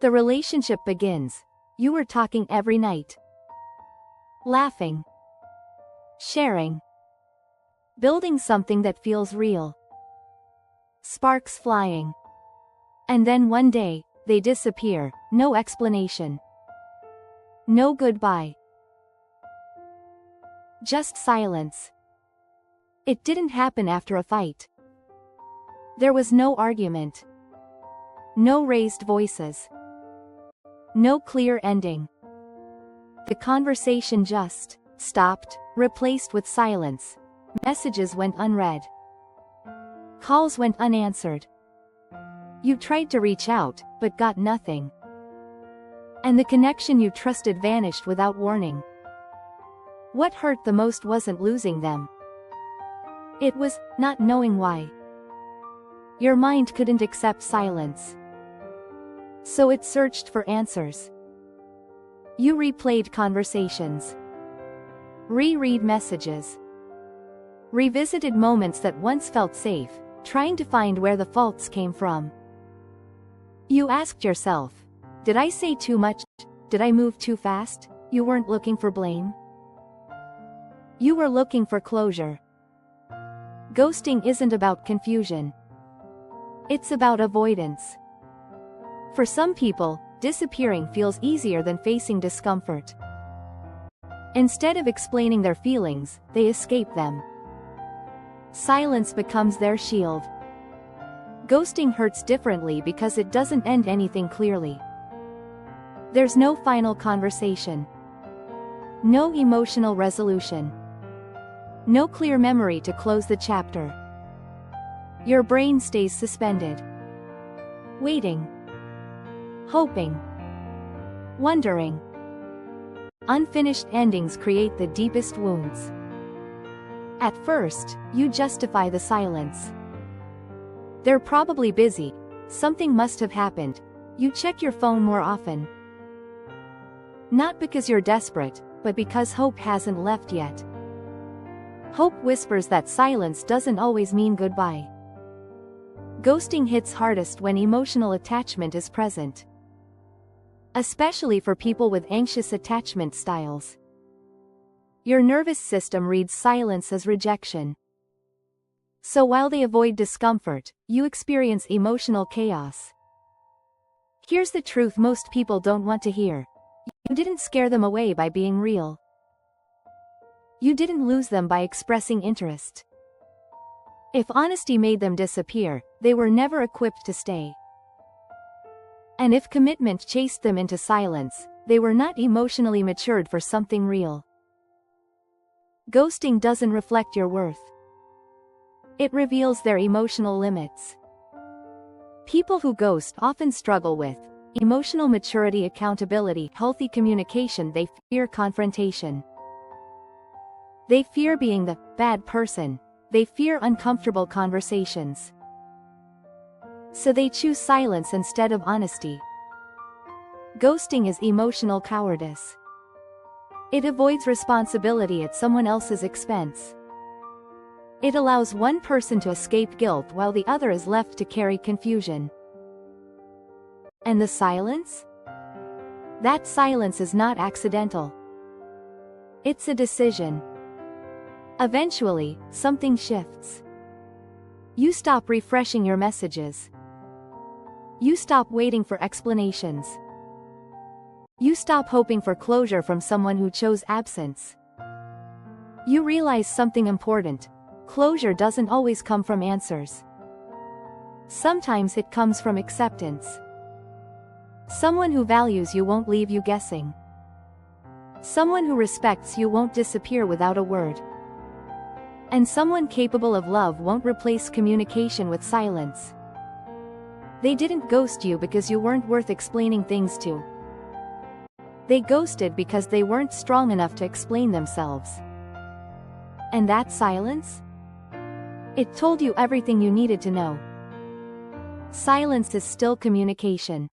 The relationship begins. You were talking every night. Laughing. Sharing. Building something that feels real. Sparks flying. And then one day, they disappear, no explanation. No goodbye. Just silence. It didn't happen after a fight. There was no argument. No raised voices. No clear ending. The conversation just stopped, replaced with silence. Messages went unread. Calls went unanswered. You tried to reach out, but got nothing. And the connection you trusted vanished without warning. What hurt the most wasn't losing them. It was not knowing why. Your mind couldn't accept silence. So it searched for answers. You replayed conversations. Reread messages. Revisited moments that once felt safe, trying to find where the faults came from. You asked yourself, did I say too much? Did I move too fast? You weren't looking for blame. You were looking for closure. Ghosting isn't about confusion. It's about avoidance. For some people, disappearing feels easier than facing discomfort. Instead of explaining their feelings, they escape them. Silence becomes their shield. Ghosting hurts differently because it doesn't end anything clearly. There's no final conversation. No emotional resolution. No clear memory to close the chapter. Your brain stays suspended. Waiting. Hoping. Wondering. Unfinished endings create the deepest wounds. At first, you justify the silence. They're probably busy. Something must have happened. You check your phone more often. Not because you're desperate, but because hope hasn't left yet. Hope whispers that silence doesn't always mean goodbye. Ghosting hits hardest when emotional attachment is present. Especially for people with anxious attachment styles. Your nervous system reads silence as rejection. So while they avoid discomfort, you experience emotional chaos. Here's the truth most people don't want to hear. You didn't scare them away by being real. You didn't lose them by expressing interest. If honesty made them disappear, they were never equipped to stay. And if commitment chased them into silence, they were not emotionally matured for something real. Ghosting doesn't reflect your worth. It reveals their emotional limits. People who ghost often struggle with emotional maturity, accountability, healthy communication. They fear confrontation. They fear being the bad person. They fear uncomfortable conversations. So they choose silence instead of honesty. Ghosting is emotional cowardice. It avoids responsibility at someone else's expense. It allows one person to escape guilt while the other is left to carry confusion. And the silence? That silence is not accidental. It's a decision. Eventually, something shifts. You stop refreshing your messages. You stop waiting for explanations. You stop hoping for closure from someone who chose absence. You realize something important. Closure doesn't always come from answers. Sometimes it comes from acceptance. Someone who values you won't leave you guessing. Someone who respects you won't disappear without a word. And someone capable of love won't replace communication with silence. They didn't ghost you because you weren't worth explaining things to. They ghosted because they weren't strong enough to explain themselves. And that silence? It told you everything you needed to know. Silence is still communication.